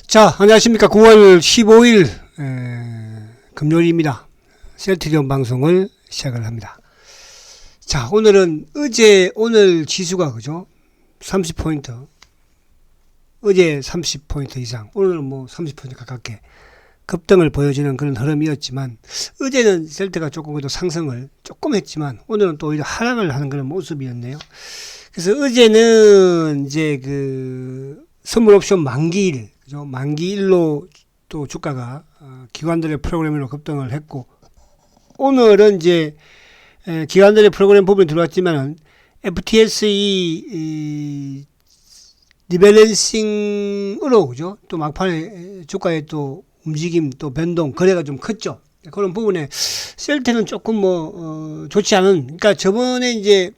자, 안녕하십니까. 9월 15일 금요일입니다. 셀트리온 방송을 시작을 합니다. 자, 오늘은 오늘 지수가 그죠? 30포인트. 어제 30포인트 이상, 오늘은 뭐 30포인트 가깝게 급등을 보여주는 그런 흐름이었지만, 어제는 셀트가 조금 그래도 상승을 조금 했지만, 오늘은 또 오히려 하락을 하는 그런 모습이었네요. 그래서 어제는 이제 선물 옵션 만기일, 그죠? 만기일로 또 주가가 기관들의 프로그램으로 급등을 했고, 오늘은 이제 기관들의 프로그램 부분이 들어왔지만은 FTSE 리밸런싱으로 그죠? 또 막판에 주가의 또 움직임, 또 변동, 거래가 좀 컸죠. 그런 부분에 셀트는 조금 좋지 않은, 그러니까 저번에 이제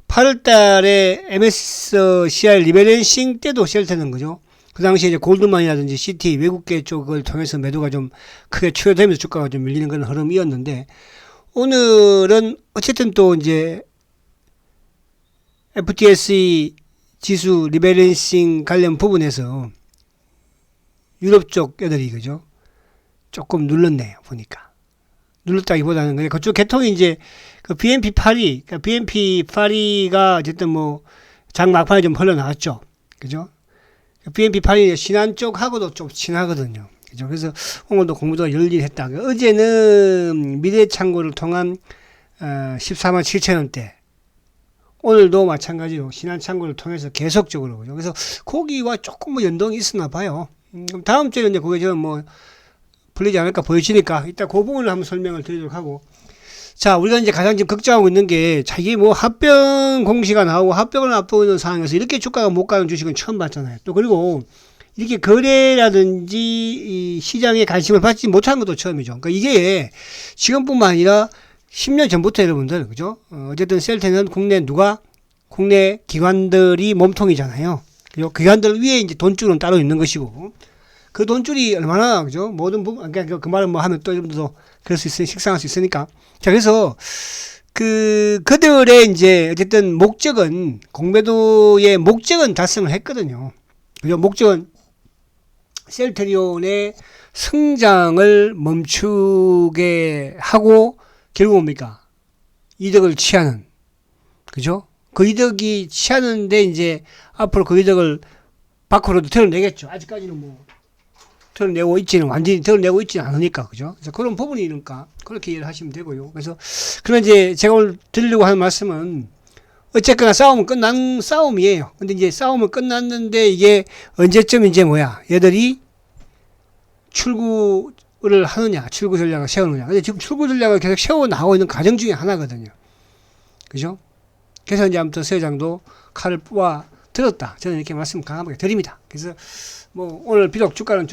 8월 달에 MSCI 리밸런싱 때도 셀트는 그죠? 그 당시에 이제 골드만이라든지 시티 외국계 쪽을 통해서 매도가 좀 크게 추가되면서 주가가 좀 밀리는 그런 흐름이었는데, 오늘은 어쨌든 또 이제 FTSE 지수 리밸런싱 관련 부분에서 유럽 쪽 애들이 그죠? 조금 눌렀네요, 보니까. 눌렀다기보다는 그냥 그쪽 계통이 이제 BNP8가 어쨌든 장 막판에 좀 흘러나왔죠. 그죠? BNP8이 신한 쪽하고도 좀 친하거든요. 그죠? 그래서 오늘도 공부가 열일했다. 어제는 미래창고를 통한 14만 7천 원대. 오늘도 마찬가지로 신한창고를 통해서 계속적으로 그죠? 그래서 거기와 조금 연동이 있었나 봐요. 다음 주에는 이제 그게 좀 풀리지 않을까 보여지니까 이따 그 부분을 한번 설명을 드리도록 하고. 자, 우리가 이제 가장 지금 걱정하고 있는 게, 이게 합병 공시가 나오고 합병을 앞두는 상황에서 이렇게 주가가 못 가는 주식은 처음 봤잖아요. 또 그리고 이렇게 거래라든지 이 시장에 관심을 받지 못한 것도 처음이죠. 그러니까 이게 지금뿐만 아니라 10년 전부터 여러분들, 그죠? 어쨌든 셀트는 국내 기관들이 몸통이잖아요. 그죠? 기관들 위에 이제 돈줄은 따로 있는 것이고, 그 돈줄이 얼마나, 그죠? 모든 부분, 그러니까 그 말은 하면 또 여러분들도 그럴 수 있으니, 식상할 수 있으니까. 자, 그래서, 그들의 이제, 어쨌든 목적은, 공매도의 목적은 달성을 했거든요. 그죠? 목적은 셀트리온의 성장을 멈추게 하고, 결국 뭡니까? 이득을 취하는. 그죠? 그 이득이 취하는데, 이제, 앞으로 그 이득을 밖으로도 드러내겠죠. 아직까지는 드러내고 있지는, 완전히 드러내고 있지는 않으니까, 그죠? 그래서 그런 부분이니까, 그렇게 이해를 하시면 되고요. 그래서, 그런 이제, 제가 오늘 드리려고 하는 말씀은, 어쨌거나 싸움은 끝난 싸움이에요. 근데 이제 싸움은 끝났는데, 이게 언제쯤 이제 얘들이 출구를 하느냐, 출구 전략을 세우느냐. 근데 지금 출구 전략을 계속 세워나가고 있는 과정 중에 하나거든요. 그죠? 그래서 이제 아무튼 세장도 칼을 뽑아 들었다. 저는 이렇게 말씀 강하게 드립니다. 그래서, 오늘 비록 주가는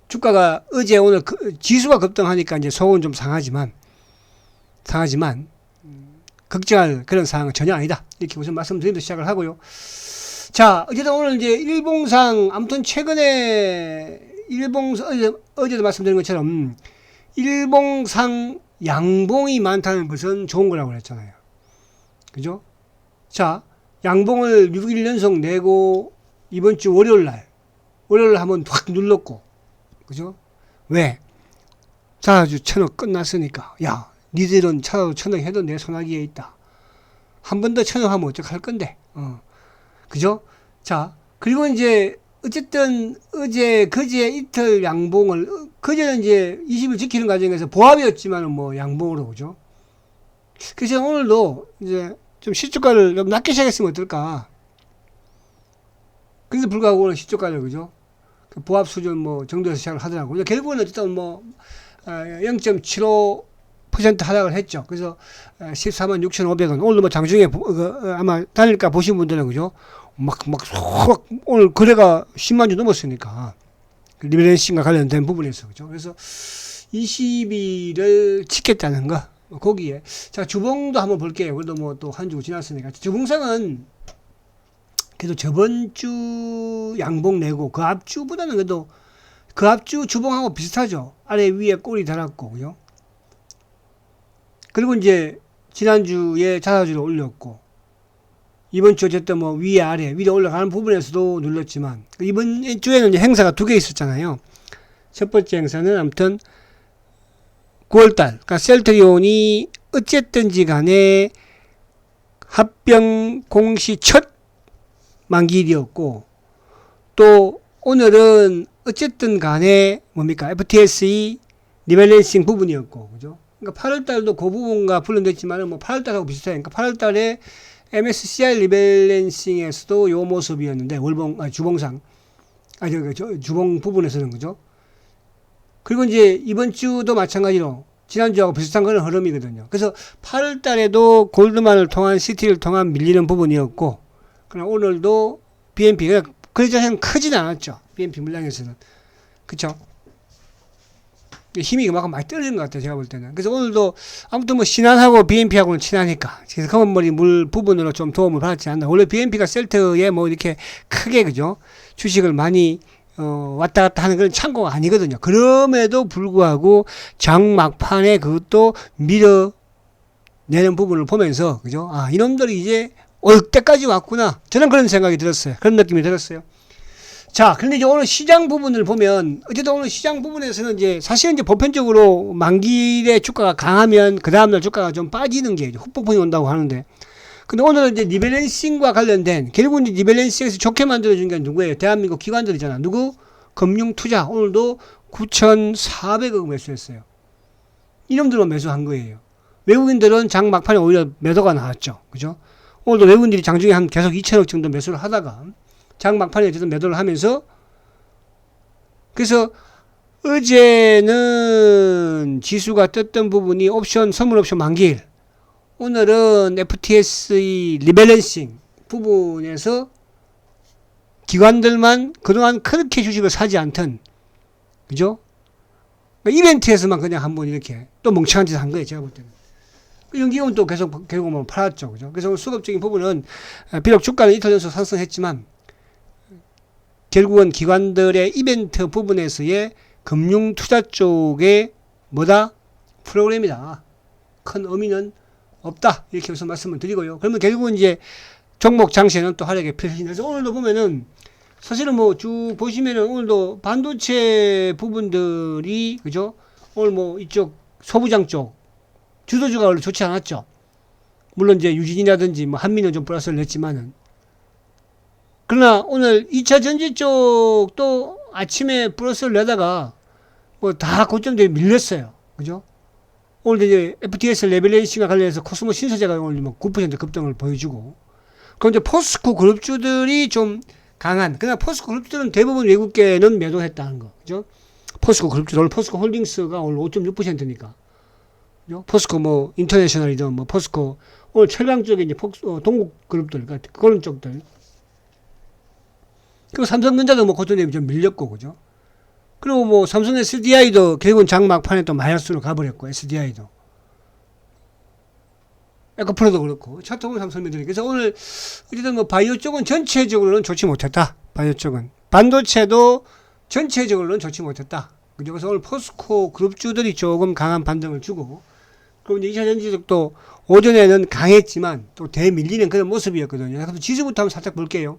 주가가 오늘 지수가 급등하니까 이제 속은 좀 상하지만, 걱정할 그런 상황은 전혀 아니다. 이렇게 우선 말씀드리면서 시작을 하고요. 자, 어쨌든 오늘 이제 일봉상, 아무튼 최근에 어제도 말씀드린 것처럼, 일봉상 양봉이 많다는 것은 좋은 거라고 그랬잖아요. 그죠? 자, 양봉을 6일 연속 내고, 이번 주 월요일 한번 확 눌렀고, 그죠? 왜? 자주 천억 끝났으니까, 야, 니들은 천억 해도 내 손아귀에 있다. 한 번 더 천억 하면 어떡할 건데, 그죠? 자, 그리고 이제, 어쨌든, 그제 이틀 양봉을, 그제는 이제 20일 지키는 과정에서 보합이었지만은 양봉으로, 그죠? 그래서 오늘도 이제 좀 시초가를 좀 낮게 시작했으면 어떨까? 근데 불구하고 오늘 시초가를, 그죠? 보합 수준 정도에서 시작을 하더라고요. 결국은 어쨌든 0.75% 하락을 했죠. 그래서 14만 6,500원. 오늘 장중에 아마 단일가 보신 분들은 그죠? 오늘 거래가 10만 주 넘었으니까. 리밸런싱과 관련된 부분에서 그죠? 그래서 20일을 지켰다는 거. 거기에. 자, 주봉도 한번 볼게요. 그래도 또 한 주 지났으니까. 주봉상은 그래도 저번 주 양봉 내고 그 앞주보다는 그래도 그 앞주 주봉하고 비슷하죠. 아래 위에 꼬리 달았고, 그죠? 그리고 이제 지난주에 자사주를 올렸고, 이번 주 어쨌든 뭐 위에 아래 위로 올라가는 부분에서도 눌렀지만 이번 주에는 이제 행사가 두 개 있었잖아요. 첫 번째 행사는 아무튼 9월달, 그러니까 셀트리온이 어쨌든지 간에 합병 공시 첫 만기일이었고, 또 오늘은 어쨌든 간에 뭡니까? FTSE 리밸런싱 부분이었고, 그죠? 그러니까 8월달도 그 부분과 분류됐지만 뭐 8월달하고 비슷해요. 그러니까 8월달에 MSCI 리밸런싱에서도 요 모습이었는데 주봉상 주봉 부분에서는 그죠? 그리고 이제 이번 주도 마찬가지로 지난주하고 비슷한 그런 흐름이거든요. 그래서 8월 달에도 골드만을 통한 시티를 통한 밀리는 부분이었고, 그러나 오늘도 BNP가 그러자 크진 않았죠. BNP 물량에서는. 그쵸? 힘이 그만큼 많이 떨어진 것 같아요. 제가 볼 때는. 그래서 오늘도 아무튼 뭐 신한하고 BNP하고는 친하니까. 그래서 검은머리 물 부분으로 좀 도움을 받았지 않나. 원래 BNP가 셀트에 뭐 이렇게 크게 그죠? 주식을 많이 왔다 갔다 하는 그런 창고가 아니거든요. 그럼에도 불구하고 장 막판에 그것도 밀어내는 부분을 보면서, 그죠? 아, 이놈들이 이제 올 때까지 왔구나. 저는 그런 생각이 들었어요. 그런 느낌이 들었어요. 자, 그런데 이제 오늘 시장 부분을 보면, 어쨌든 오늘 시장 부분에서는 이제 사실은 이제 보편적으로 만기일에 주가가 강하면 그 다음날 주가가 좀 빠지는 게 후폭풍이 온다고 하는데, 근데 오늘은 이제 리밸런싱과 관련된, 결국은 이제 리밸런싱에서 좋게 만들어준 게 누구예요? 대한민국 기관들이잖아. 누구? 금융투자. 오늘도 9,400억 매수했어요. 이놈들만 매수한 거예요. 외국인들은 장 막판에 오히려 매도가 나왔죠. 그죠? 오늘도 외국인들이 장중에 한 계속 2천억 정도 매수를 하다가 장 막판에 어쨌든 매도를 하면서, 그래서 어제는 지수가 떴던 부분이 선물 옵션 만기일, 오늘은 FTSE 리밸런싱 부분에서 기관들만 그동안 그렇게 주식을 사지 않던, 그죠? 그러니까 이벤트에서만 그냥 한번 이렇게 또 멍청한 짓을 한 거예요. 제가 볼 때는. 연기금은 또 계속 결국은 팔았죠. 그죠? 그래서 오늘 수급적인 부분은 비록 주가는 이틀 연속 상승했지만 결국은 기관들의 이벤트 부분에서의 금융투자 쪽에 뭐다? 프로그램이다. 큰 의미는 없다. 이렇게 우선 말씀을 드리고요. 그러면 결국은 이제 종목 장세는 또 활약의 필수인데서 오늘도 보면은 사실은 뭐 쭉 보시면은 오늘도 반도체 부분들이, 그죠? 오늘 뭐 이쪽 소부장 쪽 주도주가 원래 좋지 않았죠. 물론 이제 유진이라든지 뭐 한미는 좀 플러스를 냈지만은, 그러나 오늘 2차 전지 쪽도 아침에 플러스를 내다가 뭐 다 고점들이 밀렸어요. 그죠? 오늘 이제 FTS 레벨레이션과 관련해서 코스모 신소재가 오늘 뭐 9% 급등을 보여주고, 그런데 포스코 그룹주들이 좀 강한, 그러나 포스코 그룹주들은 대부분 외국계는 매도했다는 거. 그죠? 포스코 그룹주, 오늘 포스코 홀딩스가 오늘 5.6%니까. 그죠? 포스코 뭐 인터내셔널이든 뭐 포스코, 오늘 철강 쪽에 이제 동국 그룹들, 그러니까 그런 쪽들. 그리고 삼성전자도 뭐 고점이 좀 밀렸고, 그죠? 그리고 뭐 삼성 SDI도 결국은 장 막판에 또 마이너스로 가버렸고, SDI도. 에코프로도 그렇고, 차트보면 삼성전자. 그래서 오늘 어쨌든 뭐 바이오 쪽은 전체적으로는 좋지 못했다. 바이오 쪽은. 반도체도 전체적으로는 좋지 못했다. 그죠? 그래서 오늘 포스코 그룹주들이 조금 강한 반등을 주고, 그리고 이제 2차 전지적도 오전에는 강했지만 또 대밀리는 그런 모습이었거든요. 그래서 지수부터 한번 살짝 볼게요.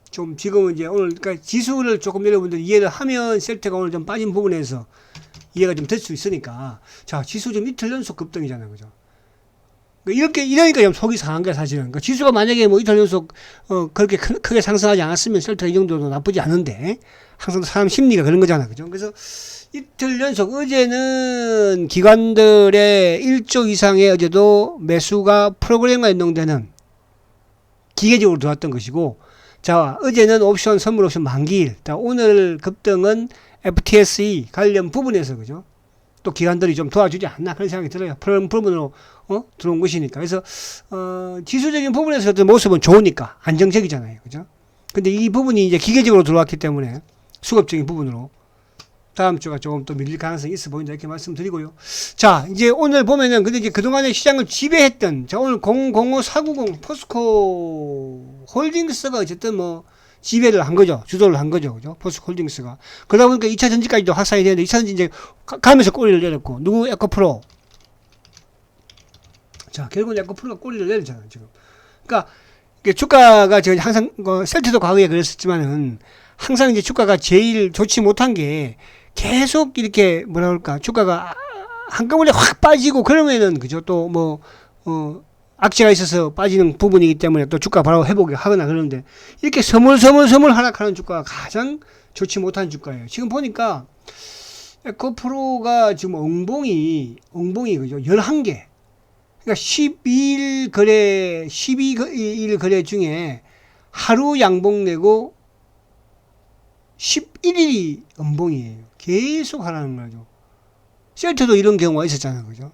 좀 지금은 이제 오늘 그러니까 지수를 조금 여러분들 이해를 하면 셀트가 오늘 좀 빠진 부분에서 이해가 좀 될 수 있으니까, 자, 지수 좀 이틀 연속 급등이잖아요. 그죠? 이러니까 좀 속이 상한 거야, 사실은. 그러니까 지수가 만약에 뭐 이틀 연속 그렇게 크게 상승하지 않았으면 셀트가 이 정도도 나쁘지 않은데, 항상 사람 심리가 그런 거잖아. 그죠? 그래서 이틀 연속, 어제는 기관들의 1조 이상의 어제도 매수가 프로그램과 연동되는 기계적으로 들어왔던 것이고, 자, 어제는 옵션, 선물 옵션 만기일. 오늘 급등은 FTSE 관련 부분에서, 그죠? 또 기관들이 좀 도와주지 않나 그런 생각이 들어요. 그런 부분으로 들어온 것이니까. 그래서 지수적인 부분에서 모습은 좋으니까 안정적이잖아요. 그죠? 근데 이 부분이 이제 기계적으로 들어왔기 때문에 수급적인 부분으로 다음 주가 조금 또 밀릴 가능성이 있어 보인다 이렇게 말씀드리고요. 자, 이제 오늘 보면은 근데 이제 그동안의 시장을 지배했던, 자, 오늘 005490 포스코 홀딩스가 어쨌든 뭐 지배를 한 거죠. 주도를 한 거죠. 그죠? 포스코 홀딩스가. 그러다 보니까 2차 전지까지도 확산이 되는데 2차 전지 이제 가면서 꼬리를 내렸고, 누구? 에코프로. 자, 결국은 에코프로가 꼬리를 내렸잖아요, 지금. 그러니까 주가가 제가 항상 셀트도 과거에 그랬었지만은 항상 이제 주가가 제일 좋지 못한 게 계속 이렇게 뭐라 그럴까 주가가 한꺼번에 확 빠지고 그러면은 그죠 또 뭐 악재가 있어서 빠지는 부분이기 때문에 또 주가 바로 회복을 하거나 그러는데 이렇게 서물서물 하락하는 주가가 가장 좋지 못한 주가예요. 지금 보니까 에코프로가 지금 엉봉이 그죠 11개. 그러니까 12일 거래 중에 하루 양봉 내고 11일이 음봉이에요. 계속 하라는 거죠. 셀트도 이런 경우가 있었잖아요. 그죠?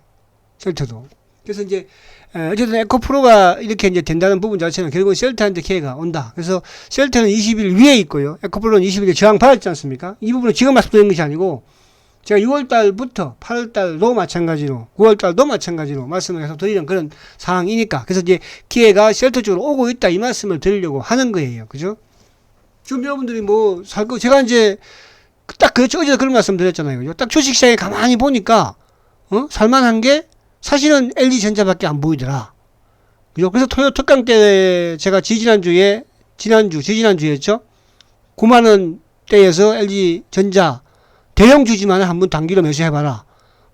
셀트도. 그래서 이제, 어쨌든 에코프로가 이렇게 이제 된다는 부분 자체는 결국은 셀트한테 기회가 온다. 그래서 셀트는 20일 위에 있고요. 에코프로는 20일에 저항 받았지 않습니까? 이 부분은 지금 말씀드린 것이 아니고, 제가 6월달부터 8월달도 마찬가지로, 9월달도 마찬가지로 말씀을 계속 드리는 그런 상황이니까. 그래서 이제 기회가 셀트 쪽으로 오고 있다. 이 말씀을 드리려고 하는 거예요. 그죠? 지금 여러분들이 뭐, 제가 이제, 딱 그렇죠. 어제도 그런 말씀 드렸잖아요. 그죠? 딱 주식시장에 가만히 보니까, 살만한 게 사실은 LG전자밖에 안 보이더라. 그죠? 그래서 토요 특강 때 제가 지지난주였죠? 9만원대에서 LG전자 대형 주지만 한번 단기로 매수해봐라.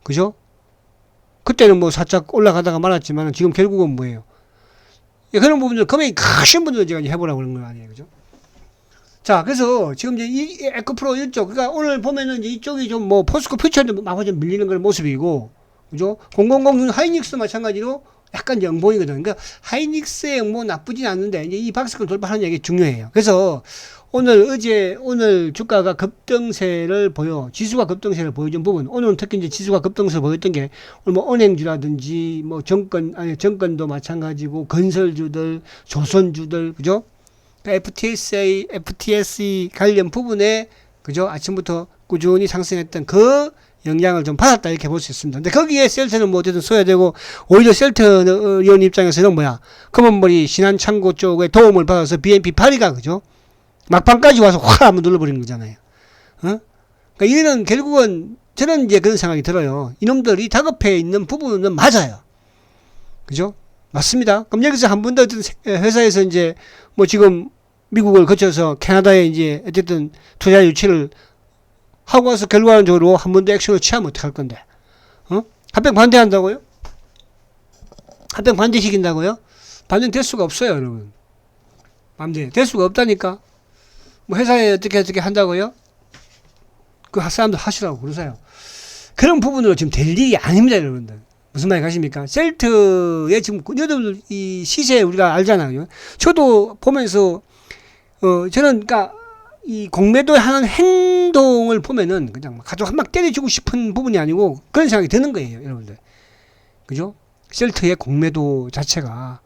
그죠? 그때는 뭐 살짝 올라가다가 말았지만 지금 결국은 뭐예요? 그런 부분들, 금액이 크신 분들은 제가 해보라고 그런 거 아니에요. 그죠? 자, 그래서 지금 이제 이 에코프로 이쪽, 그러니까 오늘 보면은 이제 이쪽이 좀 뭐 포스코 퓨처도 마구 좀 밀리는 그런 모습이고, 그죠? 0006 하이닉스 마찬가지로 약간 영봉이거든. 그러니까 하이닉스의 영봉 나쁘진 않는데 이제 이 박스권 돌파하는 얘기 중요해요. 그래서 오늘 주가가 급등세를 지수가 급등세를 보여준 부분, 오늘은 특히 이제 지수가 급등세를 보였던 게, 뭐, 은행주라든지, 뭐, 정권도 마찬가지고, 건설주들, 조선주들, 그죠? 그러니까 FTSE 관련 부분에, 그죠? 아침부터 꾸준히 상승했던 그 영향을 좀 받았다, 이렇게 볼 수 있습니다. 근데 거기에 셀트는 뭐 어쨌든 소외되고, 오히려 셀트 위원 입장에서는 검은머리 신한창고 쪽에 도움을 받아서 BNP 파리가, 그죠? 막판까지 와서 확 한번 눌러버리는 거잖아요. 그러니까 이는 결국은 저는 이제 그런 생각이 들어요. 이놈들이 다급해 있는 부분은 맞아요. 그죠? 맞습니다. 그럼 여기서 한 번 더 회사에서 이제 뭐 지금 미국을 거쳐서 캐나다에 이제 어쨌든 투자 유치를 하고 와서 결과적으로 한 번 더 액션을 취하면 어떡할 건데? 합병 반대한다고요? 합병 반대시킨다고요? 반대될 수가 없어요, 여러분. 될 수가 없다니까. 뭐 회사에 어떻게 한다고요? 그 사람들 하시라고 그러세요. 그런 부분으로 지금 될 일이 아닙니다, 여러분들. 무슨 말이 가십니까? 셀트에 지금 여러분들 이 시세 우리가 알잖아요. 저도 보면서 저는 그러니까 이 공매도 하는 행동을 보면은 그냥 가족 한 방 때려주고 싶은 부분이 아니고 그런 생각이 드는 거예요, 여러분들. 그죠? 셀트의 공매도 자체가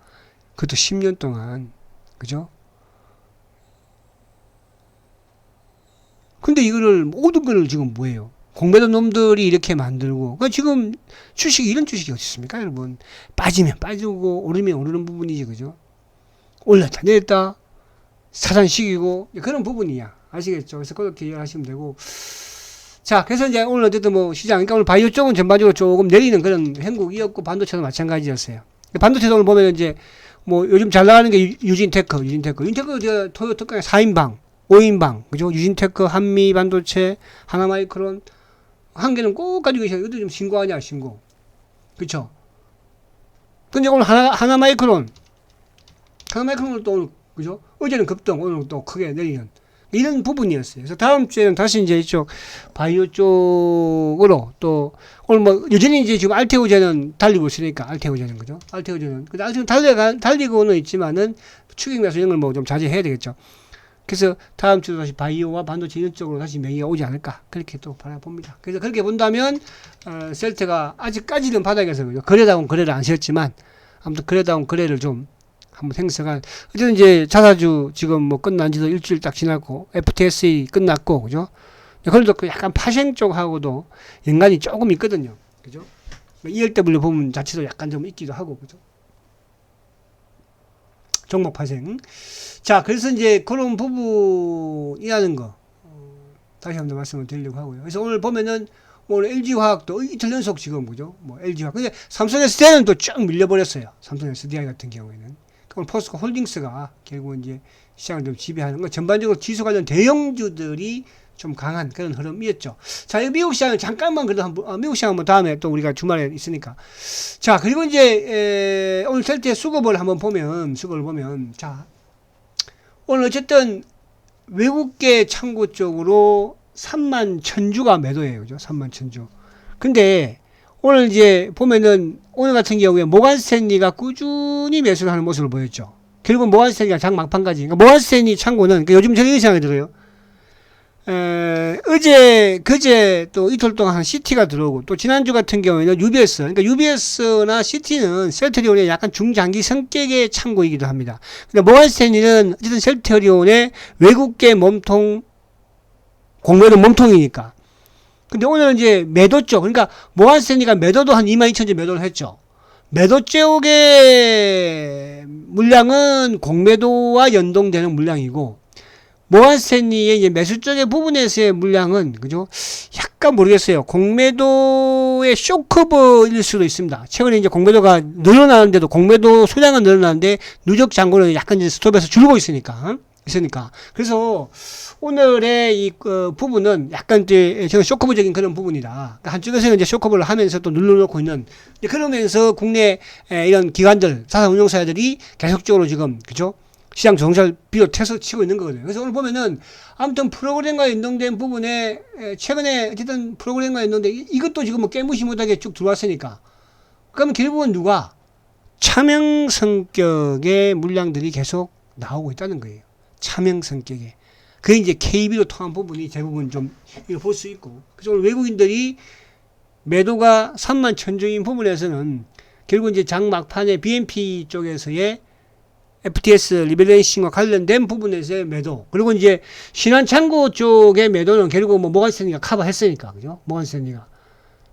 그것도 10년 동안, 그죠? 근데 이거를 모든 걸 지금 뭐예요? 공매도 놈들이 이렇게 만들고, 그러니까 지금 이런 주식이 어디 있습니까, 여러분? 빠지면 빠지고 오르면 오르는 부분이지, 그죠? 올랐다 내렸다 사단식이고 그런 부분이야, 아시겠죠? 그래서 그렇게 이해하시면 되고. 자, 그래서 이제 오늘 어쨌든 뭐 시장, 그러니까 오늘 바이오 쪽은 전반적으로 조금 내리는 그런 행국이었고, 반도체도 마찬가지였어요. 반도체도 오늘 보면 이제 뭐 요즘 잘 나가는 게 유진테크 제가 토요 특강에 4인방 5인방, 그죠? 유진테크, 한미 반도체, 하나마이크론, 한 개는 꼭 가지고 계셔요. 이것도 좀 신고하냐, 신고. 그쵸? 근데 오늘 하나마이크론을 또 오늘, 그죠? 어제는 급등, 오늘 또 크게 내리는 이런 부분이었어요. 그래서 다음 주에는 다시 이제 이쪽 바이오 쪽으로 또 오늘 뭐 여전히 이제 지금 알테오제는 달리고 있으니까, 알테오제는, 그죠? 알테오제는. 근데 알테오제는 달리고는 있지만은 추격 매수 이런 걸 뭐 좀 자제해야 되겠죠. 그래서 다음 주도 다시 바이오와 반도체 이런 쪽으로 다시 매기가 오지 않을까, 그렇게 또 바라봅니다. 그래서 그렇게 본다면 셀트가 아직까지는 바닥에서, 그죠? 거래다운 거래를 안 세웠지만 아무튼 거래다운 거래를 좀 한번 생성할, 어쨌든 이제 자사주 지금 뭐 끝난 지도 일주일 딱 지났고, FTSE 끝났고, 그죠? 그래도 그 약간 파생 쪽하고도 연관이 조금 있거든요, 그죠? ELW 부분 자체도 약간 좀 있기도 하고, 그죠? 종목 파생. 자, 그래서 이제 그런 부분이라는 거 다시 한번 말씀을 드리려고 하고요. 그래서 오늘 보면은 오늘 LG화학도 이틀 연속 지금, 그죠? 뭐 LG화학. 근데 삼성 SDI는 또 쫙 밀려버렸어요. 삼성 SDI 같은 경우에는. 오늘 포스코 홀딩스가 결국 이제 시장을 좀 지배하는 거, 전반적으로 지수 관련 대형주들이 좀 강한 그런 흐름이었죠. 자, 이 미국 시장을 잠깐만 그래도 한번, 미국 시장 한번 다음에 또 우리가 주말에 있으니까. 자, 그리고 이제, 오늘 셀트의 수급을 한번 보면, 자, 오늘 어쨌든 외국계 창고 쪽으로 3만 천주가 매도예요. 그죠? 3만 천주. 근데 오늘 이제 보면은 오늘 같은 경우에 모간 스탠리가 꾸준히 매수를 하는 모습을 보였죠. 결국은 모간 스탠리가 장 막판까지. 그러니까 모간 스탠리 창고는 그러니까 요즘 저는 이런 생각이 들어요. 그제 또 이틀 동안 한 CT가 들어오고 또 지난주 같은 경우에는 UBS, 그러니까 UBS나 CT는 셀트리온의 약간 중장기 성격의 창고이기도 합니다. 근데 모간 스탠리는 어쨌든 셀트리온의 외국계 몸통, 공매도 몸통이니까. 근데 오늘은 이제 매도 쪽, 그러니까 모간 스탠리가 매도도 한 22,000주 매도를 했죠. 매도 쪽의 물량은 공매도와 연동되는 물량이고, 모간 스탠리의 이제 매수 쪽의 부분에서의 물량은, 그죠? 약간 모르겠어요. 공매도의 쇼크업일 수도 있습니다. 최근에 이제 공매도가 늘어나는데도, 공매도 수량은 늘어나는데, 누적 잔고는 약간 이제 스톱에서 줄고 있으니까. 그래서, 오늘의 이 부분은 약간 이제 저는 쇼크업적인 그런 부분이다. 그러니까 한쪽에서는 이제 쇼크업을 하면서 또 눌러놓고 있는, 그러면서 국내 이런 기관들, 자산운용사들이 계속적으로 지금, 그죠? 시장 조정사를 비롯해서 치고 있는 거거든요. 그래서 오늘 보면은 아무튼 프로그램과 연동된 부분에 최근에 어쨌든 프로그램과 연동된 이것도 지금 뭐 깨무시 못하게 쭉 들어왔으니까 그러면 결국은 누가 차명 성격의 물량들이 계속 나오고 있다는 거예요. 차명 성격의. 그게 이제 KB로 통한 부분이 대부분 좀 이거 볼 수 있고. 그래서 오늘 외국인들이 매도가 3만 천주인 부분에서는 결국 이제 장 막판에 BNP 쪽에서의 FTS 리밸런싱과 관련된 부분에서의 매도. 그리고 이제 신한창고 쪽의 매도는 결국 뭐 모간 스탠리가 커버했으니까. 그죠? 모간 스탠리가.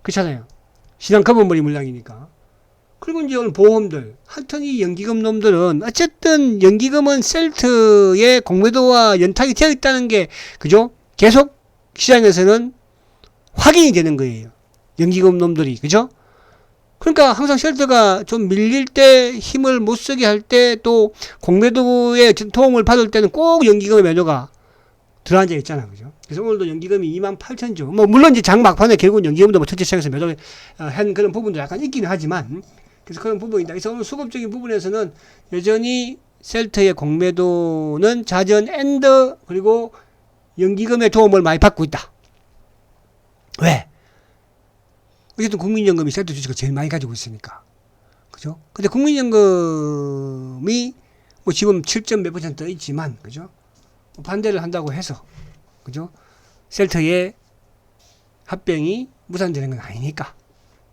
그렇잖아요. 신한 커버머리 물량이니까. 그리고 이제 오늘 보험들. 하여튼 이 연기금 놈들은 어쨌든 연기금은 셀트의 공매도와 연탁이 되어 있다는 게 그죠? 계속 시장에서는 확인이 되는 거예요. 연기금 놈들이. 그죠? 그러니까 항상 셀트가 좀 밀릴 때 힘을 못 쓰게 할 때 또 공매도의 도움을 받을 때는 꼭 연기금의 매도가 들어앉아 있잖아. 그죠? 그래서 오늘도 연기금이 28,000주. 뭐, 물론 이제 장 막판에 결국 연기금도 뭐 전체 시장에서 매도를 한 그런 부분도 약간 있기는 하지만 그래서 그런 부분이다. 그래서 오늘 수급적인 부분에서는 여전히 셀트의 공매도는 자전 앤드 그리고 연기금의 도움을 많이 받고 있다. 왜? 어쨌든 국민연금이 셀트 주식을 제일 많이 가지고 있으니까. 그죠? 근데 국민연금이 뭐 지금 7점 몇 % 있지만, 그죠? 반대를 한다고 해서, 그죠? 셀트의 합병이 무산되는 건 아니니까.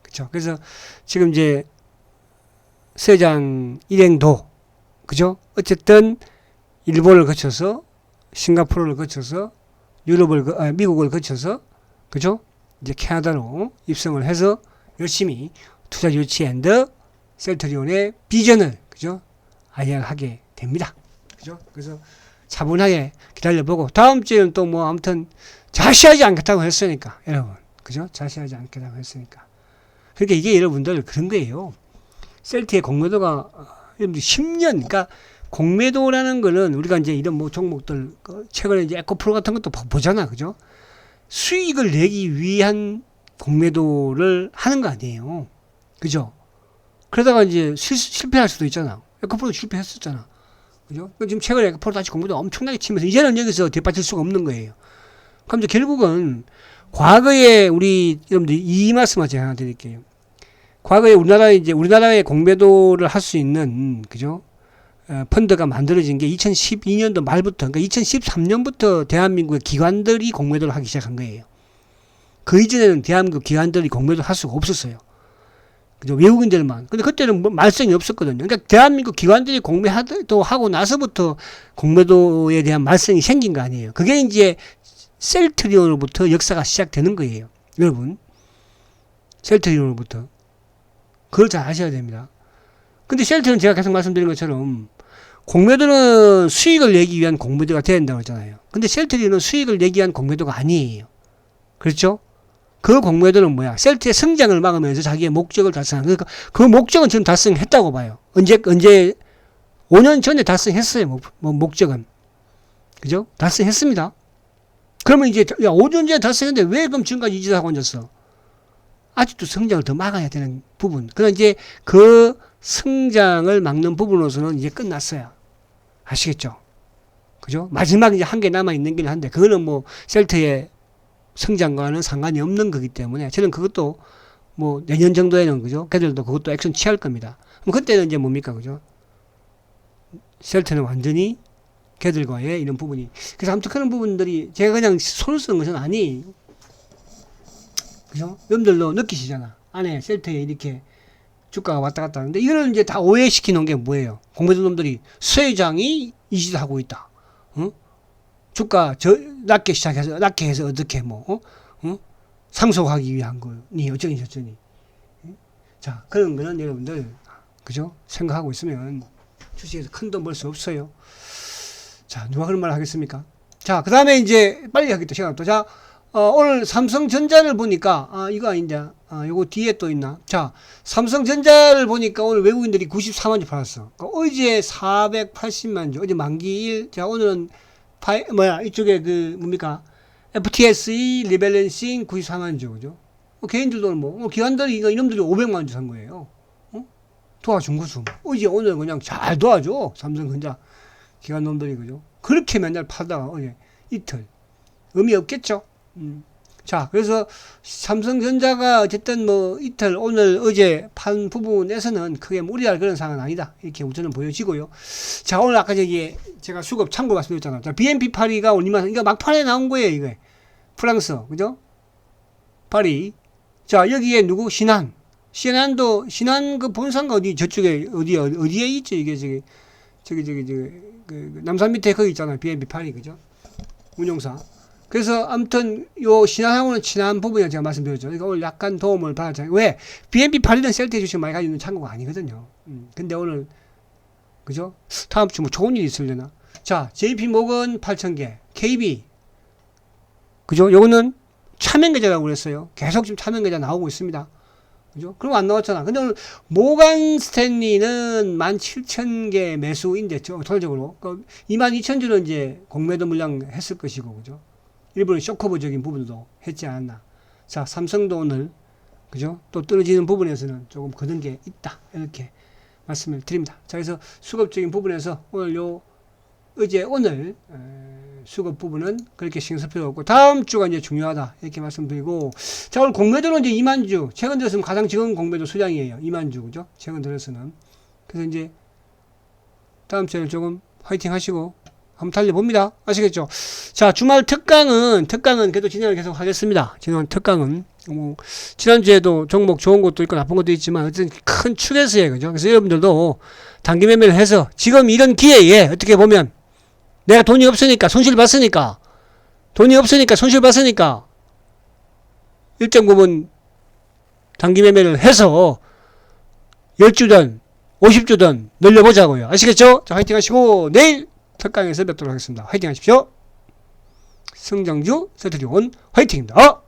그죠? 그래서 지금 이제 세장 일행도, 그죠? 어쨌든 일본을 거쳐서, 싱가포르를 거쳐서, 미국을 거쳐서, 그죠? 이제 캐나다로 입성을 해서 열심히 투자 유치 앤드 셀트리온의 비전을 그죠? 아이하게 됩니다. 그죠? 그래서 차분하게 기다려보고 다음 주에는 또 뭐 아무튼 자시하지 않겠다고 했으니까 여러분 그죠? 자시하지 않겠다고 했으니까 그러니까 이게 여러분들 그런 거예요. 셀트의 공매도가 여러분들 10년 그러니까 공매도라는 거는 우리가 이제 이런 뭐 종목들 최근에 이제 에코프로 같은 것도 보잖아. 그죠? 수익을 내기 위한 공매도를 하는 거 아니에요. 그죠? 그러다가 이제 실패할 수도 있잖아. 에코프로도 실패했었잖아. 그죠? 지금 최근에 에코프로 다시 공매도 엄청나게 치면서 이제는 여기서 뒷받칠 수가 없는 거예요. 그럼 이제 결국은 과거에 우리 여러분들 이 말씀을 제가 하나 드릴게요. 과거에 우리나라의 공매도를 할 수 있는, 그죠? 펀드가 만들어진 게 2012년도 말부터, 그러니까 2013년부터 대한민국의 기관들이 공매도를 하기 시작한 거예요. 그 이전에는 대한민국 기관들이 공매도를 할 수가 없었어요. 그죠? 외국인들만. 근데 그때는 뭐 말썽이 없었거든요. 그러니까 대한민국 기관들이 공매도 하고 나서부터 공매도에 대한 말썽이 생긴 거 아니에요. 그게 이제 셀트리온으로부터 역사가 시작되는 거예요. 여러분. 셀트리온으로부터. 그걸 잘 아셔야 됩니다. 근데 셀트는 제가 계속 말씀드린 것처럼 공매도는 수익을 내기 위한 공매도가 돼야 된다고 했잖아요. 근데 셀트리온은 수익을 내기 위한 공매도가 아니에요. 그렇죠? 그 공매도는 뭐야? 셀트의 성장을 막으면서 자기의 목적을 달성한. 그러니까 그 목적은 지금 달성했다고 봐요. 언제 5년 전에 달성했어요. 목적은. 그죠? 달성했습니다. 그러면 이제, 야, 5년 전에 달성했는데 왜 그럼 지금까지 유지하고 앉았어? 아직도 성장을 더 막아야 되는 부분. 그러나 이제 그 성장을 막는 부분으로서는 이제 끝났어요. 아시겠죠? 그죠? 마지막 이제 한 개 남아있는 긴 한데, 그거는 뭐, 셀트의 성장과는 상관이 없는 거기 때문에, 저는 그것도 뭐, 내년 정도에는, 그죠? 걔들도 그것도 액션 취할 겁니다. 그럼 그때는 이제 뭡니까? 그죠? 셀트는 완전히 걔들과의 이런 부분이. 그래서 아무튼 그런 부분들이 제가 그냥 손을 쓰는 것은 아니에요. 그죠? 여러분들도 느끼시잖아. 안에 셀트에 이렇게 주가가 왔다 갔다 하는데, 이거는 이제 다 오해시켜 놓은 게 뭐예요? 공매도 놈들이 수혜장이 이짓을 하고 있다. 어? 주가 낮게 시작해서, 낮게 해서 어떻게 상속하기 위한 거니, 어쩌니 저쩌니. 자, 그런 거는 여러분들, 그죠? 생각하고 있으면 주식에서 큰 돈 벌 수 없어요. 자, 누가 그런 말 하겠습니까? 자, 그 다음에 이제 빨리 하겠다, 시간 또. 자, 오늘 삼성전자를 보니까, 이거 아닌데, 요거 뒤에 또 있나? 자, 삼성전자를 보니까 오늘 외국인들이 94만 주 팔았어. 그러니까 어제 480만 주, 어제 만기일, 자, 오늘은, 이쪽에 뭡니까? FTSE 리밸런싱 94만 주, 그죠? 개인들도 기관들이, 이놈들이 500만 주 산 거예요. 도와준 거죠. 어제 오늘 그냥 잘 도와줘. 삼성전자 기관 놈들이, 그죠? 그렇게 맨날 팔다가 어제 이틀. 의미 없겠죠? 자, 그래서 삼성전자가 어쨌든 이틀, 오늘, 어제 판 부분에서는 크게 무리할 그런 상황은 아니다. 이렇게 우선은 보여지고요. 자, 오늘 아까 제가 수급 참고 말씀드렸잖아요. 자, BNP 파리가 올리면서, 이거 막판에 나온 거예요, 이거. 프랑스, 그죠? 파리. 자, 여기에 누구? 신한 그 본사가 어디에 있죠? 이게 남산 밑에 거기 있잖아요. BNP 파리, 그죠? 운용사. 그래서 아무튼 요 신한하고는 친한 부분이라고 제가 말씀드렸죠. 그러니까 오늘 약간 도움을 받았잖아요. 왜? BNP 파리는 셀트 주식 많이 가지고 있는 창고가 아니거든요. 근데 오늘, 그죠? 다음 주 좋은 일이 있으려나? 자, JP 모건 8,000개, KB, 그죠? 요거는 차명계좌라고 그랬어요. 계속 지금 차명계좌 나오고 있습니다. 그죠? 그럼 안 나왔잖아. 근데 오늘 모간 스탠리는 17,000개 매수인데, 토탈적으로. 22,000주는 이제 공매도 물량 했을 것이고, 그죠? 일부는 쇼커버적인 부분도 했지 않았나. 자, 삼성도 오늘, 그죠? 또 떨어지는 부분에서는 조금 거둔 게 있다. 이렇게 말씀을 드립니다. 자, 그래서 수급적인 부분에서 오늘 오늘 수급 부분은 그렇게 신경 쓸 필요 없고, 다음 주가 이제 중요하다. 이렇게 말씀드리고, 자, 오늘 공매도는 이제 2만 주. 최근 들어서는 가장 적은 공매도 수량이에요. 2만 주, 그죠? 최근 들어서는. 그래서 이제 다음 주에는 조금 화이팅 하시고, 한번 달려봅니다. 아시겠죠? 자, 주말 특강은 그래도 진행을 계속 하겠습니다. 특강은. 지난주에도 종목 좋은 것도 있고 나쁜 것도 있지만, 어쨌든 큰 축에서의, 그죠? 그래서 여러분들도 단기 매매를 해서, 지금 이런 기회에, 어떻게 보면, 내가 돈이 없으니까, 손실 봤으니까, 일정 부분 단기 매매를 해서, 10주든, 50주든 늘려보자고요. 아시겠죠? 자, 화이팅 하시고, 내일 특강에서 뵙도록 하겠습니다. 화이팅 하십시오. 성장주 세트리온 화이팅입니다.